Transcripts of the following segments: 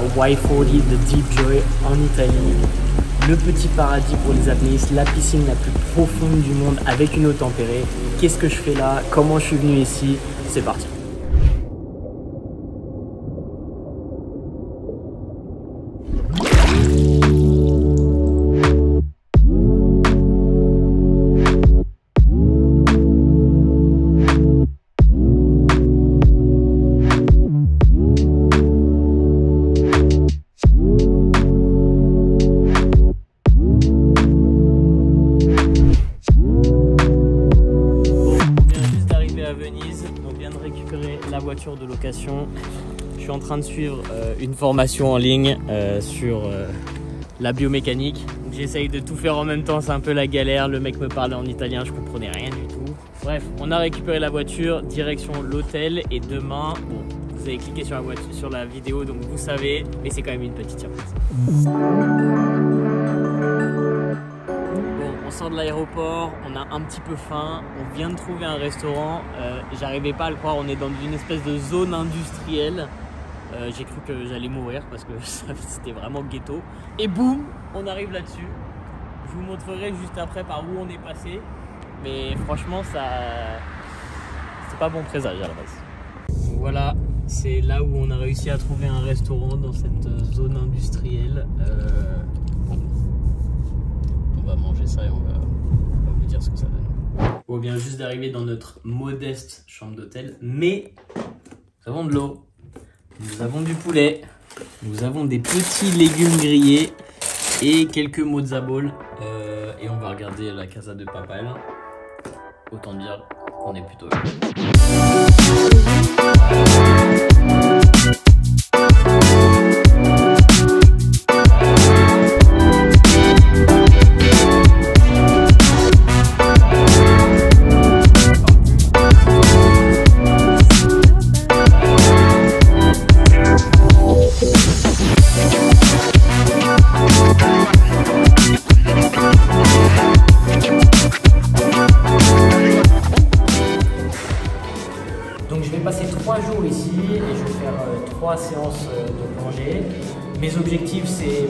Y40 de Deep Joy en Italie. Le petit paradis pour les apnéistes, la piscine la plus profonde du monde avec une eau tempérée. Qu'est-ce que je fais là? Comment je suis venu ici? C'est parti. La voiture de location. Je suis en train de suivre une formation en ligne sur la biomécanique. J'essaye de tout faire en même temps, c'est un peu la galère. Le mec me parlait en italien, je comprenais rien du tout. Bref, on a récupéré la voiture, direction l'hôtel et demain, bon, vous avez cliqué sur la voiture, sur la vidéo donc vous savez, mais c'est quand même une petite surprise. On sort de l'aéroport, on a un petit peu faim, on vient de trouver un restaurant, j'arrivais pas à le croire, on est dans une espèce de zone industrielle, j'ai cru que j'allais mourir parce que c'était vraiment ghetto, et boum, on arrive là-dessus. Je vous montrerai juste après par où on est passé, mais franchement c'est pas bon présage à la base. Donc voilà, c'est là où on a réussi à trouver un restaurant dans cette zone industrielle. On va manger ça et on va vous dire ce que ça donne. On vient juste d'arriver dans notre modeste chambre d'hôtel, mais nous avons de l'eau, nous avons du poulet, nous avons des petits légumes grillés et quelques mozzarella et on va regarder la Casa de Papel. Autant dire qu'on est plutôt bien. Donc je vais passer 3 jours ici et je vais faire 3 séances de plongée. Mes objectifs c'est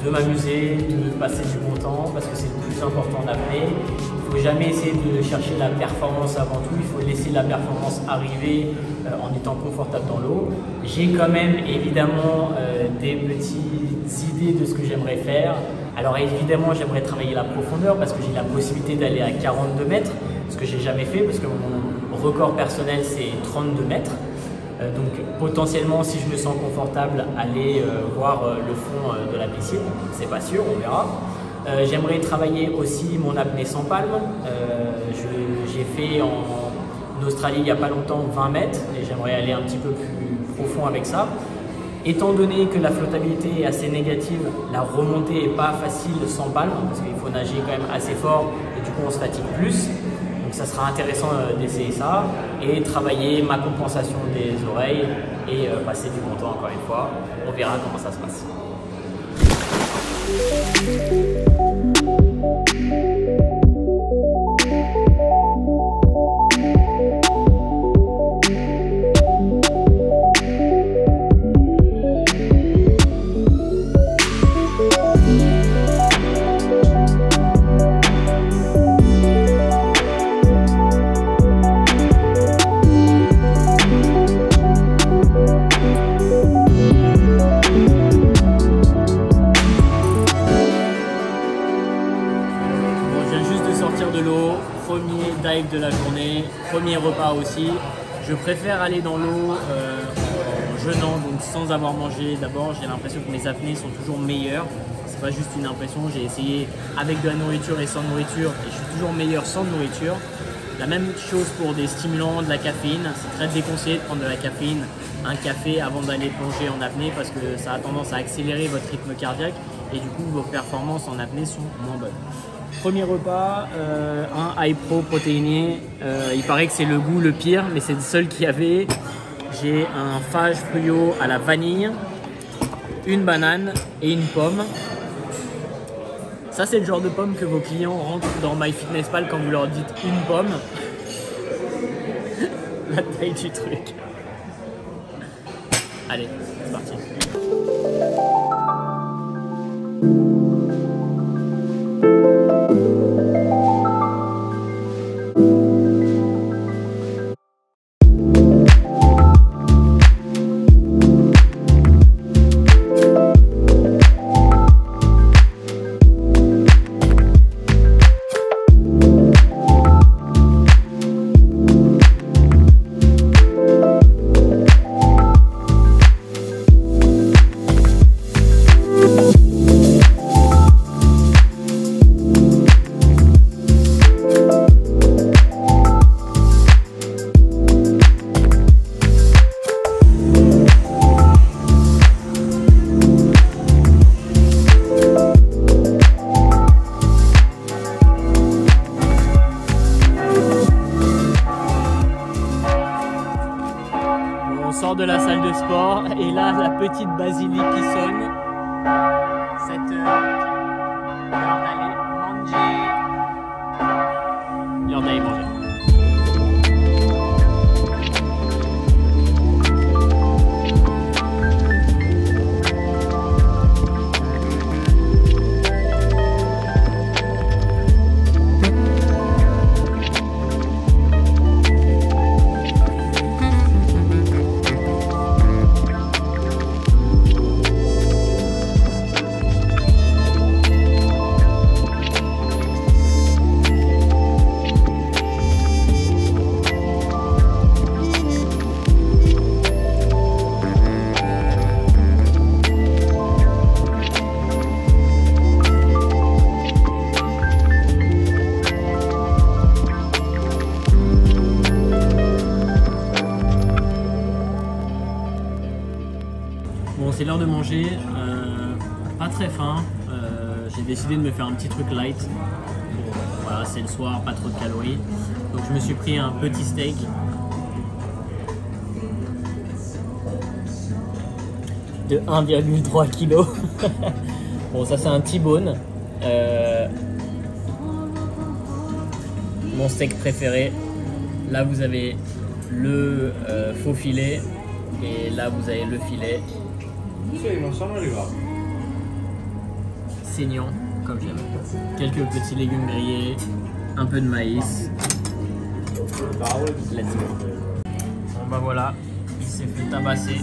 de m'amuser, de passer du bon temps parce que c'est le plus important en apnée. Il ne faut jamais essayer de chercher la performance avant tout, il faut laisser la performance arriver en étant confortable dans l'eau. J'ai quand même évidemment des petites idées de ce que j'aimerais faire. Alors évidemment j'aimerais travailler la profondeur parce que j'ai la possibilité d'aller à 42 mètres, ce que j'ai jamais fait parce que mon record personnel c'est 32 mètres. Donc potentiellement si je me sens confortable aller voir le fond de la piscine, c'est pas sûr, on verra. J'aimerais travailler aussi mon apnée sans palme. J'ai fait en Australie il n'y a pas longtemps 20 mètres et j'aimerais aller un petit peu plus profond avec ça. Étant donné que la flottabilité est assez négative, la remontée n'est pas facile sans palme parce qu'il faut nager quand même assez fort et du coup on se fatigue plus. Donc ça sera intéressant d'essayer ça et travailler ma compensation des oreilles et passer du bon temps encore une fois. On verra comment ça se passe. De l'eau, premier dive de la journée, premier repas aussi. Je préfère aller dans l'eau en jeûnant, donc sans avoir mangé. D'abord, j'ai l'impression que mes apnées sont toujours meilleures. C'est pas juste une impression, j'ai essayé avec de la nourriture et sans nourriture et je suis toujours meilleur sans nourriture. La même chose pour des stimulants, de la caféine. C'est très déconseillé de prendre de la caféine, un café avant d'aller plonger en apnée parce que ça a tendance à accélérer votre rythme cardiaque et du coup vos performances en apnée sont moins bonnes. Premier repas, un High Pro protéiné. Il paraît que c'est le goût le pire, mais c'est le seul qu'il y avait. J'ai un Fage Fuyot à la vanille, une banane et une pomme. Ça, c'est le genre de pomme que vos clients rentrent dans MyFitnessPal quand vous leur dites une pomme. La taille du truc. Allez, c'est parti. De la salle de sport et là la petite basilique qui sonne. Cette l'heure d'aller manger. L'heure d'aller manger. Bon, c'est l'heure de manger, pas très faim, j'ai décidé de me faire un petit truc light. Bon, voilà, c'est le soir, pas trop de calories. Donc je me suis pris un petit steak. De 1,3 kg. Bon, ça c'est un T-bone. Mon steak préféré. Là vous avez le faux filet et là vous avez le filet. Saignant, comme j'aime. Quelques petits légumes grillés, un peu de maïs. Let's go. Bon bah voilà, il s'est fait tabasser.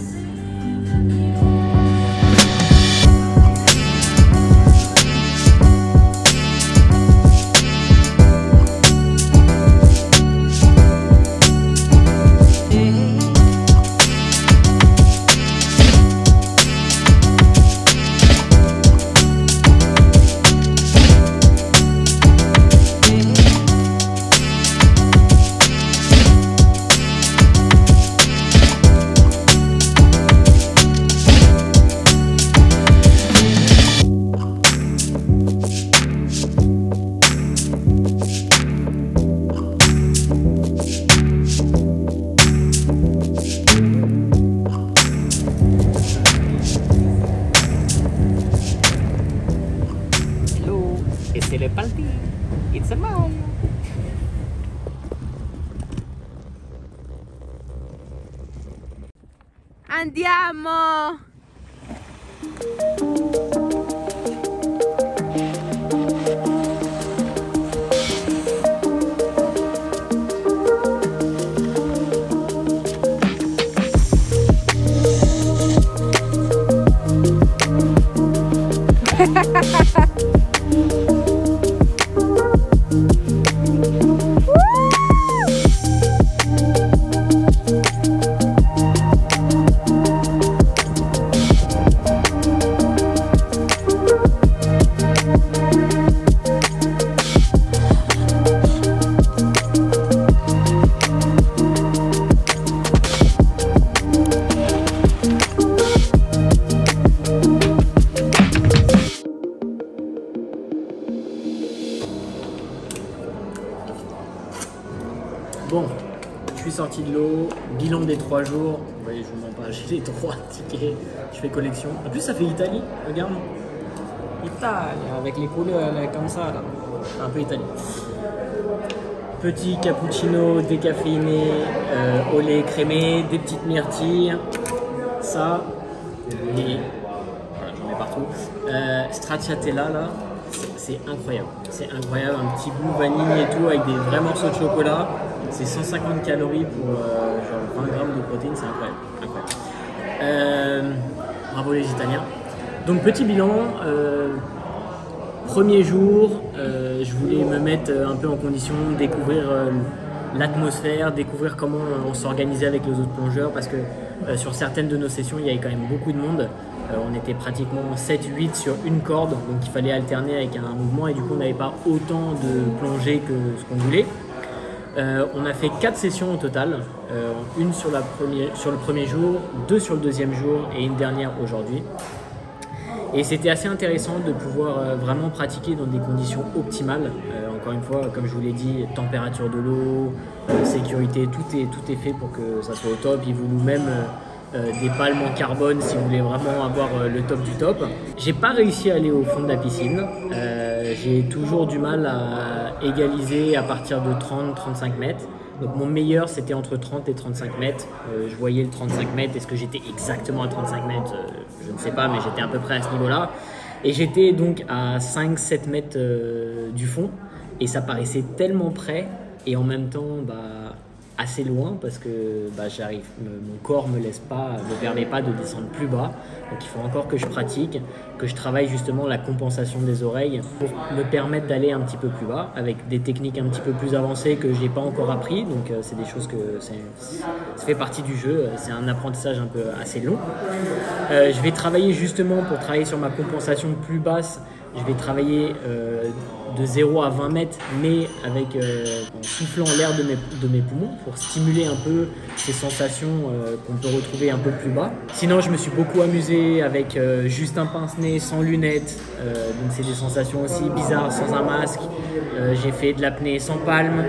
C'est le party. It's a Mario. Andiamo! Bon, je suis sorti de l'eau, bilan des 3 jours. Vous voyez, je vous mens pas, j'ai les 3 tickets, je fais collection. En plus, ça fait Italie, regarde. Italie, avec les couleurs comme ça, là. Un peu Italie. Petit cappuccino décaféiné, au lait crémé, des petites myrtilles. Ça, et voilà, j'en mets partout. Stracciatella là, c'est incroyable. C'est incroyable, un petit goût vanille et tout avec des vrais morceaux de chocolat. C'est 150 calories pour genre 20 grammes de protéines, c'est incroyable. Bravo les Italiens. Donc petit bilan, premier jour, je voulais me mettre un peu en condition, découvrir l'atmosphère, découvrir comment on s'organisait avec les autres plongeurs parce que sur certaines de nos sessions, il y avait quand même beaucoup de monde. On était pratiquement 7-8 sur une corde, donc il fallait alterner avec un mouvement et du coup on n'avait pas autant de plongées que ce qu'on voulait. On a fait 4 sessions au total, une sur le premier jour, 2 sur le deuxième jour et une dernière aujourd'hui. Et c'était assez intéressant de pouvoir vraiment pratiquer dans des conditions optimales. Encore une fois, comme je vous l'ai dit, température de l'eau, sécurité, tout est fait pour que ça soit au top. Ils vous louent même des palmes en carbone si vous voulez vraiment avoir le top du top. J'ai pas réussi à aller au fond de la piscine. J'ai toujours du mal à égaliser à partir de 30-35 mètres. Donc mon meilleur c'était entre 30 et 35 mètres. Je voyais le 35 mètres. Est-ce que j'étais exactement à 35 mètres je ne sais pas, mais j'étais à peu près à ce niveau-là. Et j'étais donc à 5-7 mètres du fond. Et ça paraissait tellement près et en même temps assez loin parce que mon corps me permet pas de descendre plus bas. Donc il faut encore que je pratique, que je travaille justement la compensation des oreilles pour me permettre d'aller un petit peu plus bas avec des techniques un petit peu plus avancées que j'ai pas encore appris. Donc c'est des choses ça fait partie du jeu. C'est un apprentissage un peu assez long. Je vais travailler justement pour travailler sur ma compensation plus basse. Je vais travailler de 0 à 20 mètres, mais en soufflant l'air de mes poumons pour stimuler un peu ces sensations qu'on peut retrouver un peu plus bas. Sinon, je me suis beaucoup amusé avec juste un pince-nez sans lunettes, donc c'est des sensations aussi bizarres sans un masque. J'ai fait de l'apnée sans palme,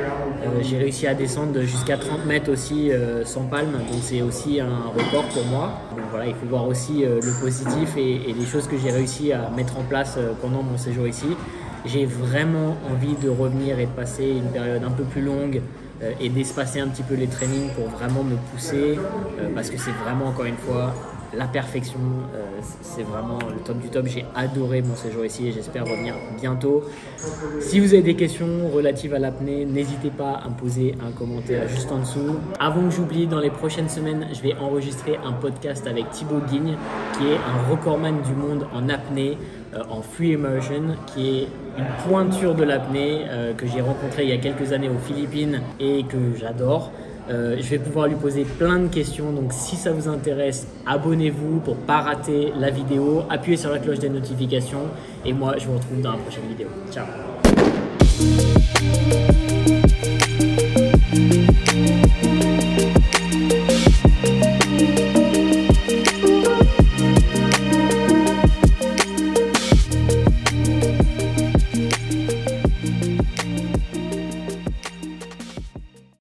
j'ai réussi à descendre jusqu'à 30 mètres aussi sans palme, donc c'est aussi un record pour moi. Donc voilà, il faut voir aussi le positif et les choses que j'ai réussi à mettre en place pendant mon séjour ici. J'ai vraiment envie de revenir et de passer une période un peu plus longue et d'espacer un petit peu les trainings pour vraiment me pousser parce que c'est vraiment, encore une fois, la perfection. C'est vraiment le top du top. J'ai adoré mon séjour ici et j'espère revenir bientôt. Si vous avez des questions relatives à l'apnée, n'hésitez pas à me poser un commentaire juste en dessous. Avant que j'oublie, dans les prochaines semaines, je vais enregistrer un podcast avec Thibaut Guigne, qui est un recordman du monde en apnée, en free immersion, qui est une pointure de l'apnée que j'ai rencontré il y a quelques années aux Philippines et que j'adore. Je vais pouvoir lui poser plein de questions, donc si ça vous intéresse, abonnez-vous pour ne pas rater la vidéo, appuyez sur la cloche des notifications et moi je vous retrouve dans la prochaine vidéo. Ciao.